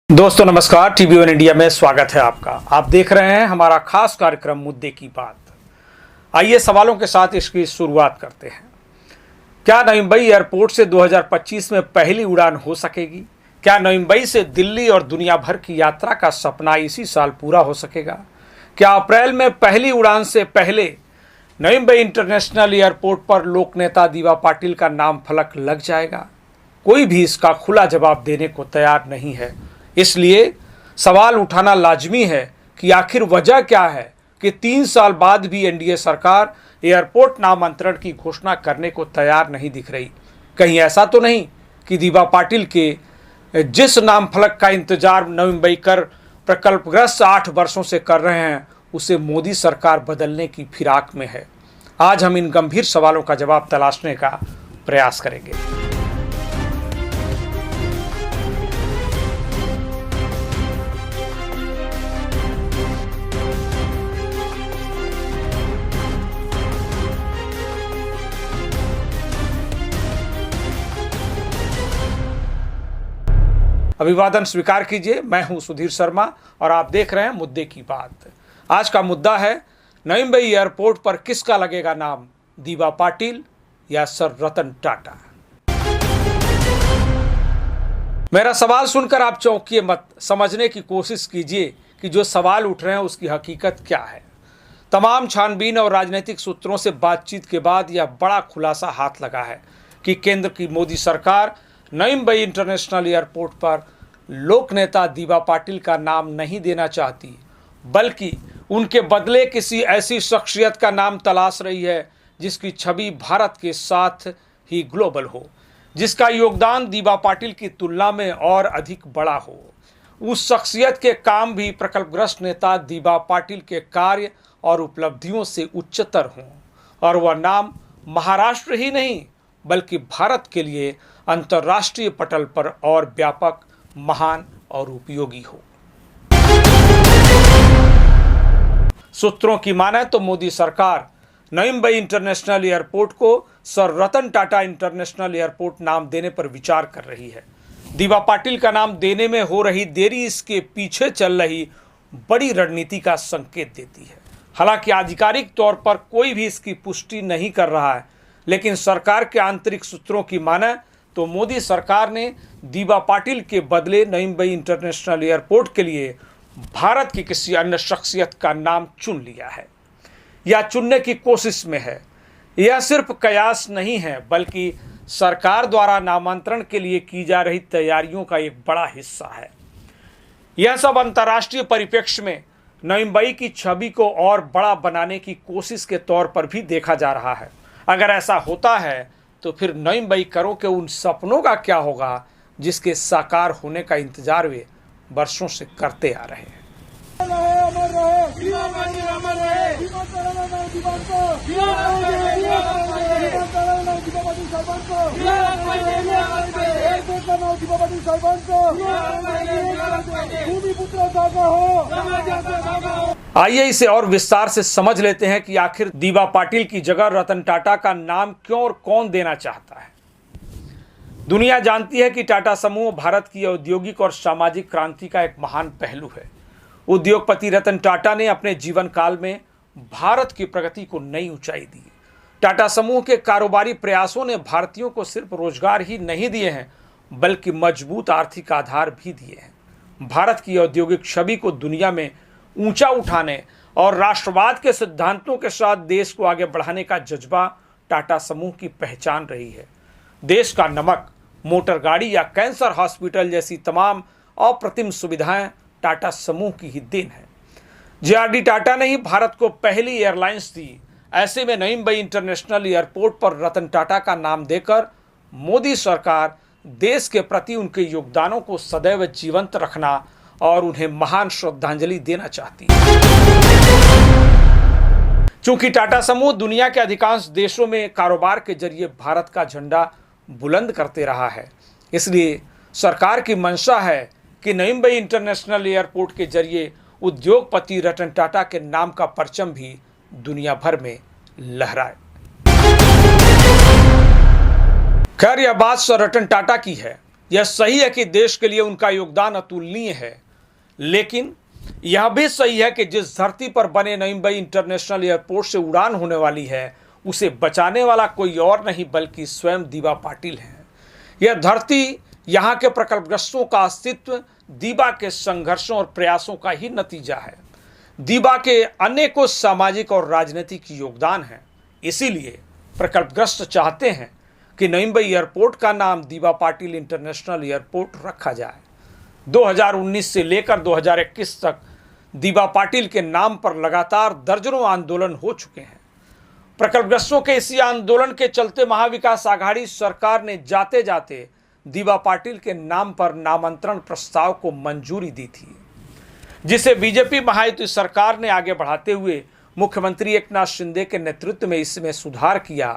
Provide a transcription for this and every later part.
दोस्तों नमस्कार, TV one India में स्वागत है आपका। आप देख रहे हैं हमारा खास कार्यक्रम मुद्दे की बात। आइए सवालों के साथ इसकी शुरुआत करते हैं। क्या नवी मुंबई एयरपोर्ट से 2025 में पहली उड़ान हो सकेगी? क्या नवी मुंबई से दिल्ली और दुनिया भर की यात्रा का सपना इसी साल पूरा हो सकेगा? क्या अप्रैल में पहली उड़ान से पहले नवी मुंबई इंटरनेशनल एयरपोर्ट पर लोक नेता दीवा पाटिल का नाम फलक लग जाएगा? कोई भी इसका खुला जवाब देने को तैयार नहीं है। इसलिए सवाल उठाना लाजमी है कि आखिर वजह क्या है कि 3 साल बाद भी एनडीए सरकार एयरपोर्ट नामांतरण की घोषणा करने को तैयार नहीं दिख रही। कहीं ऐसा तो नहीं कि दीवा पाटिल के जिस नाम फलक का इंतजार नवी मुंबई कर प्रकल्पग्रस्त 8 वर्षों से कर रहे हैं उसे मोदी सरकार बदलने की फिराक में है। आज हम इन गंभीर सवालों का जवाब तलाशने का प्रयास करेंगे। अभिवादन स्वीकार कीजिए। मैं हूं सुधीर शर्मा और आप देख रहे हैं मुद्दे की बात। आज का मुद्दा है नवी मुंबई एयरपोर्ट पर किसका लगेगा नाम, दीवा पाटिल या सर रतन टाटा? मेरा सवाल सुनकर आप चौंकिए मत, समझने की कोशिश कीजिए कि जो सवाल उठ रहे हैं उसकी हकीकत क्या है। तमाम छानबीन और राजनीतिक सूत्रों से बातचीत के बाद यह बड़ा खुलासा हाथ लगा है कि केंद्र की मोदी सरकार नवी मुंबई इंटरनेशनल एयरपोर्ट पर लोक नेता दीवा पाटिल का नाम नहीं देना चाहती, बल्कि उनके बदले किसी ऐसी शख्सियत का नाम तलाश रही है जिसकी छवि भारत के साथ ही ग्लोबल हो, जिसका योगदान दीवा पाटिल की तुलना में और अधिक बड़ा हो। उस शख्सियत के काम भी प्रकल्पग्रस्त नेता दीवा पाटिल के कार्य और उपलब्धियों से उच्चतर हों, और वह नाम महाराष्ट्र ही नहीं बल्कि भारत के लिए अंतर्राष्ट्रीय पटल पर और व्यापक, महान और उपयोगी हो। सूत्रों की माने तो मोदी सरकार नवी मुंबई इंटरनेशनल एयरपोर्ट को sir Ratan Tata international airport नाम देने पर विचार कर रही है। दीवा पाटिल का नाम देने में हो रही देरी इसके पीछे चल रही बड़ी रणनीति का संकेत देती है। हालांकि आधिकारिक तौर पर कोई भी इसकी पुष्टि नहीं कर रहा है, लेकिन सरकार के आंतरिक सूत्रों की माने तो मोदी सरकार ने दीवा पाटिल के बदले नवी मुंबई इंटरनेशनल एयरपोर्ट के लिए भारत की किसी अन्य शख्सियत का नाम चुन लिया है या चुनने की कोशिश में है। यह सिर्फ कयास नहीं है बल्कि सरकार द्वारा नामांतरण के लिए की जा रही तैयारियों का एक बड़ा हिस्सा है। यह सब अंतर्राष्ट्रीय परिप्रेक्ष्य में नवी मुंबई की छवि को और बड़ा बनाने की कोशिश के तौर पर भी देखा जा रहा है। अगर ऐसा होता है तो फिर नवी मुंबईकरों के उन सपनों का क्या होगा जिसके साकार होने का इंतजार वे वर्षों से करते आ रहे हैं। आइए इसे और विस्तार से समझ लेते हैं कि आखिर दीवा पाटिल की जगह रतन टाटा का नाम क्यों और कौन देना चाहता है। दुनिया जानती है कि टाटा समूह भारत की औद्योगिक और सामाजिक क्रांति का एक महान पहलू है। उद्योगपति रतन टाटा ने अपने जीवन काल में भारत की प्रगति को नई ऊंचाई दी। टाटा समूह के कारोबारी प्रयासों ने भारतीयों को सिर्फ रोजगार ही नहीं दिए हैं बल्कि मजबूत आर्थिक आधार भी दिए हैं। भारत की औद्योगिक छवि को दुनिया में ऊंचा उठाने और राष्ट्रवाद के सिद्धांतों के साथ देश को आगे बढ़ाने का जज्बा टाटा समूह की पहचान रही है। देश का नमक, मोटर गाड़ी या कैंसर हॉस्पिटल जैसी तमाम अप्रतिम सुविधाएं टाटा समूह की ही देन है। जेआरडी टाटा ने ही भारत को पहली एयरलाइंस दी। ऐसे में नवी मुंबई इंटरनेशनल एयरपोर्ट पर रतन टाटा का नाम देकर मोदी सरकार देश के प्रति उनके योगदानों को सदैव जीवंत रखना और उन्हें महान श्रद्धांजलि देना चाहती है। चूंकि टाटा समूह दुनिया के अधिकांश देशों में कारोबार के जरिए भारत का झंडा बुलंद करते रहा है, इसलिए सरकार की मंशा है कि नवी मुंबई इंटरनेशनल एयरपोर्ट के जरिए उद्योगपति रतन टाटा के नाम का परचम भी दुनिया भर में लहराए। खैर यह बात सर रतन टाटा की है। यह सही है कि देश के लिए उनका योगदान अतुलनीय है, लेकिन यह भी सही है कि जिस धरती पर बने नईम भाई इंटरनेशनल एयरपोर्ट से उड़ान होने वाली है, उसे बचाने वाला कोई और नहीं बल्कि स्वयं दीबा पाटिल है। यह धरती यहाँ के प्रकल्पग्रस्तों का अस्तित्व दीबा के संघर्षों और प्रयासों का ही नतीजा है। दीबा के अनेकों सामाजिक और राजनीतिक योगदान है। इसीलिए प्रकल्पग्रस्त चाहते हैं कि नईम भाई एयरपोर्ट का नाम दीबा पाटिल इंटरनेशनल एयरपोर्ट रखा जाए। 2019 से लेकर 2021 तक दीबा पाटिल के नाम पर लगातार दर्जनों आंदोलन हो चुके हैं। प्रकल्पग्रस्तों के इसी आंदोलन के चलते महाविकास आघाड़ी सरकार ने जाते जाते दीबा पाटिल के नाम पर नामांतरण प्रस्ताव को मंजूरी दी थी, जिसे बीजेपी महायुति सरकार ने आगे बढ़ाते हुए मुख्यमंत्री एकनाथ शिंदे के नेतृत्व में इसमें सुधार किया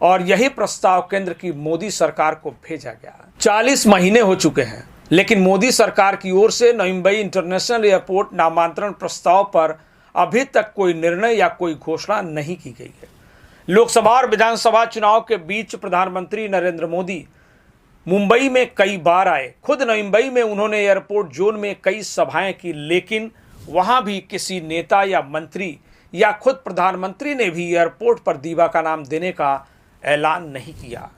और यही प्रस्ताव केंद्र की मोदी सरकार को भेजा गया। 40 महीने हो चुके हैं, लेकिन मोदी सरकार की ओर से नईम भाई इंटरनेशनल एयरपोर्ट नामांतरण प्रस्ताव पर अभी तक कोई निर्णय या कोई घोषणा नहीं की गई है। लोकसभा और विधानसभा चुनाव के बीच प्रधानमंत्री नरेंद्र मोदी मुंबई में कई बार आए। खुद नईम भाई में उन्होंने एयरपोर्ट जोन में कई सभाएं की, लेकिन वहां भी किसी नेता या मंत्री या खुद प्रधानमंत्री ने भी एयरपोर्ट पर दीबा का नाम देने का ऐलान नहीं किया।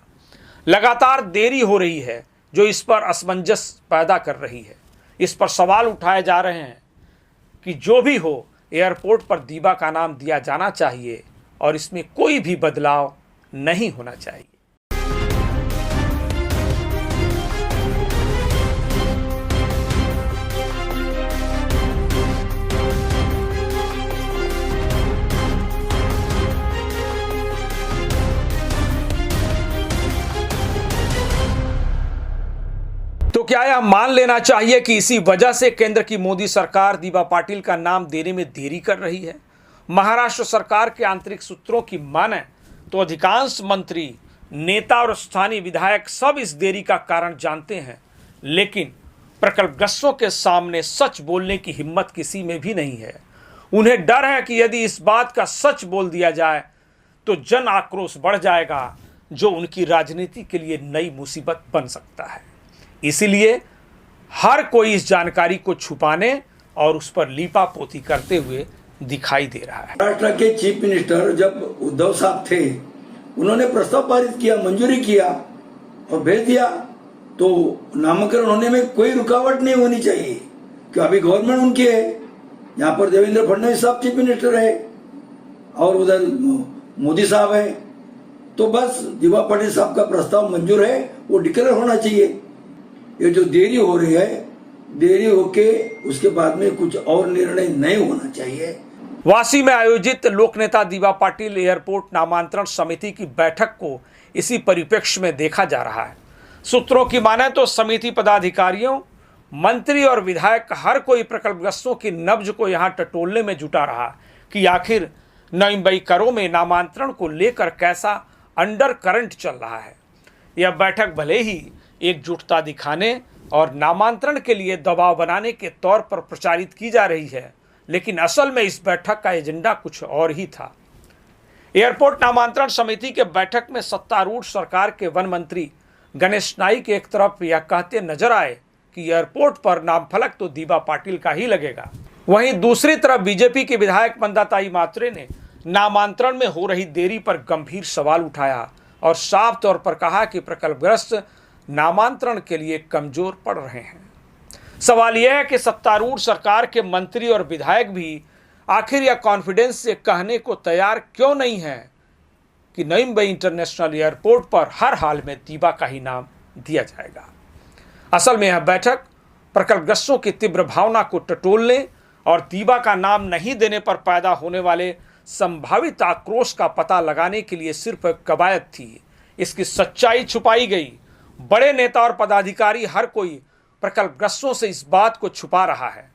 लगातार देरी हो रही है, जो इस पर असमंजस पैदा कर रही है। इस पर सवाल उठाए जा रहे हैं कि जो भी हो, एयरपोर्ट पर दीबा का नाम दिया जाना चाहिए और इसमें कोई भी बदलाव नहीं होना चाहिए। तो क्या यह मान लेना चाहिए कि इसी वजह से केंद्र की मोदी सरकार दीबा पाटिल का नाम देने में देरी कर रही है? महाराष्ट्र सरकार के आंतरिक सूत्रों की माने तो अधिकांश मंत्री, नेता और स्थानीय विधायक सब इस देरी का कारण जानते हैं, लेकिन प्रकल्पग्रस्तों के सामने सच बोलने की हिम्मत किसी में भी नहीं है। उन्हें डर है कि यदि इस बात का सच बोल दिया जाए तो जन आक्रोश बढ़ जाएगा, जो उनकी राजनीति के लिए नई मुसीबत बन सकता है। इसीलिए हर कोई इस जानकारी को छुपाने और उस पर लीपापोती करते हुए दिखाई दे रहा है। महाराष्ट्र के चीफ मिनिस्टर जब उद्धव साहब थे, उन्होंने प्रस्ताव पारित किया, मंजूरी किया और भेज दिया, तो नामकरण होने में कोई रुकावट नहीं होनी चाहिए, कि अभी गवर्नमेंट उनकी है। यहाँ पर देवेंद्र फडणवीस साहब चीफ मिनिस्टर है और उधर मोदी साहब है, तो बस दीबा पाटिल साहब का प्रस्ताव मंजूर है, वो डिक्लेयर होना चाहिए। ये जो देरी हो रही है, देरी होके उसके बाद में कुछ और निर्णय नहीं होना चाहिए। वासी में आयोजित लोकनेता दीबा पाटिल एयरपोर्ट नामांतरण समिति की बैठक को इसी परिप्रेक्ष्य में देखा जा रहा है। सूत्रों की माने तो समिति पदाधिकारियों, मंत्री और विधायक हर कोई प्रकल्पग्रस्तों की नब्ज को यहां टटोलने में जुटा रहा कि आखिर नईम भाई करों में नामांतरण को लेकर कैसा अंडर करंट चल रहा है। यह बैठक भले ही एकजुटता दिखाने और नामांतरण के लिए दबाव बनाने के तौर पर प्रचारित की जा रही है, लेकिन असल में इस बैठक का एजेंडा कुछ और ही था। एयरपोर्ट नामांतरण समिति के बैठक में सत्तारूढ़ सरकार के वन मंत्री गणेश नाइक एक तरफ यह कहते नजर आए कि एयरपोर्ट पर नामफलक तो दीबा पाटिल का ही लगेगा, वहीं दूसरी तरफ बीजेपी के विधायक मंदाताई मात्रे ने नामांतरण में हो रही देरी पर गंभीर सवाल उठाया और साफ तौर पर कहा कि प्रकल्पग्रस्त नामांतरण के लिए कमजोर पड़ रहे हैं। सवाल यह है कि सत्तारूढ़ सरकार के मंत्री और विधायक भी आखिर यह कॉन्फिडेंस से कहने को तैयार क्यों नहीं है कि नईम भाई इंटरनेशनल एयरपोर्ट पर हर हाल में दीबा का ही नाम दिया जाएगा। असल में यह बैठक प्रकल्पग्रस्तों की तीव्र भावना को टटोलने और दीबा का नाम नहीं देने पर पैदा होने वाले संभावित आक्रोश का पता लगाने के लिए सिर्फ एक कवायद थी। इसकी सच्चाई छुपाई गई। बड़े नेता और पदाधिकारी हर कोई प्रकल्पग्रस्तों से इस बात को छुपा रहा है,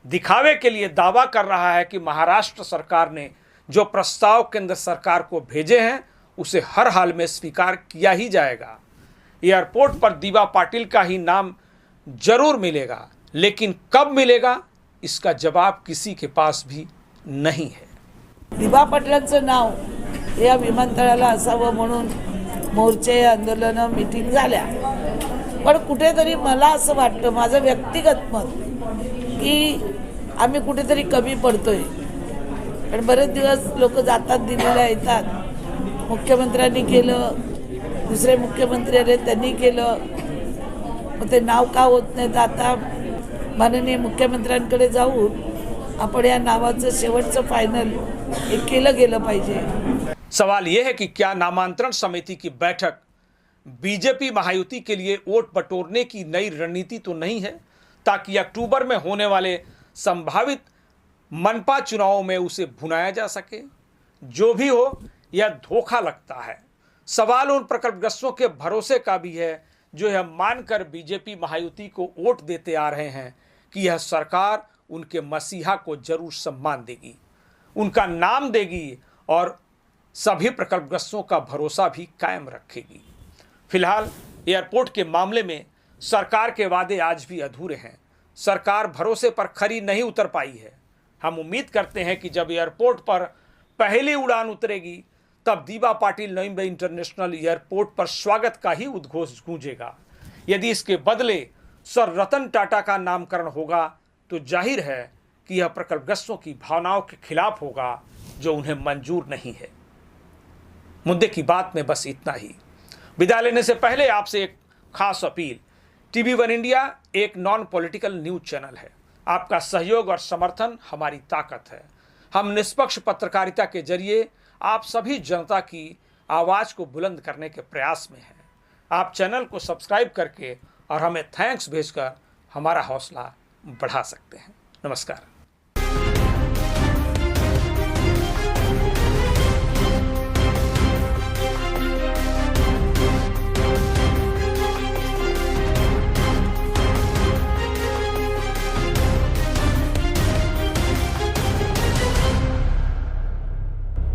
दिखावे के लिए दावा कर रहा है कि महाराष्ट्र सरकार ने जो प्रस्ताव केंद्र सरकार को भेजे हैं उसे हर हाल में स्वीकार किया ही जाएगा। एयरपोर्ट पर दीबा पाटिल का ही नाम जरूर मिलेगा, लेकिन कब मिलेगा इसका जवाब किसी के पास भी नहीं है। दीबा पाटलांचं नाव या विमानतळाला असावं म्हणून मोर्चे, आंदोलन, मीटिंग झाल्या, पण कुठेतरी मला असं वाटतं, माझं व्यक्तिगत मत, की आम्ही कुठेतरी कमी पडतोय. कारण बरेच दिवस लोक जातात, दिल्लीला येतात, मुख्यमंत्र्यांनी केलं, दुसरे मुख्यमंत्री आले त्यांनी केलं, मग ते नाव का होत नाही. तर आता माननीय मुख्यमंत्र्यांकडे जाऊन आपण या नावाचं शेवटचं फायनल हे केलं गेलं पाहिजे. सवाल यह है कि क्या नामांतरण समिति की बैठक बीजेपी महायुति के लिए वोट बटोरने की नई रणनीति तो नहीं है, ताकि अक्टूबर में होने वाले संभावित मनपा चुनावों में उसे भुनाया जा सके? जो भी हो, यह धोखा लगता है. सवाल उन प्रकल्पग्रस्तों के भरोसे का भी है जो यह मानकर बीजेपी महायुति को वोट देते आ रहे हैं कि यह सरकार उनके मसीहा को जरूर सम्मान देगी, उनका नाम देगी और सभी प्रकल्पग्रस्तों का भरोसा भी कायम रखेगी. फिलहाल एयरपोर्ट के मामले में सरकार के वादे आज भी अधूरे हैं. सरकार भरोसे पर खरी नहीं उतर पाई है. हम उम्मीद करते हैं कि जब एयरपोर्ट पर पहली उड़ान उतरेगी तब दीबा पाटिल नई मुंबई इंटरनेशनल एयरपोर्ट पर स्वागत का ही उद्घोष गूंजेगा. यदि इसके बदले सर रतन टाटा का नामकरण होगा तो जाहिर है कि यह प्रकल्पग्रस्तों की भावनाओं के खिलाफ होगा जो उन्हें मंजूर नहीं है. मुद्दे की बात में बस इतना ही. विदा लेने से पहले आपसे एक खास अपील. TV1 इंडिया एक नॉन पॉलिटिकल न्यूज चैनल है. आपका सहयोग और समर्थन हमारी ताकत है. हम निष्पक्ष पत्रकारिता के जरिए आप सभी जनता की आवाज़ को बुलंद करने के प्रयास में हैं. आप चैनल को सब्सक्राइब करके और हमें थैंक्स भेजकर हमारा हौसला बढ़ा सकते हैं. नमस्कार.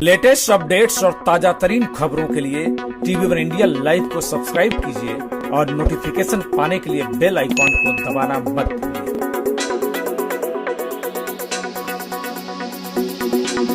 लेटेस्ट अपडेट्स और ताजा तरीन खबरों के लिए TV1 इंडिया लाइव को सब्सक्राइब कीजिए और नोटिफिकेशन पाने के लिए बेल आइकॉन को दबाना मत भूलिए.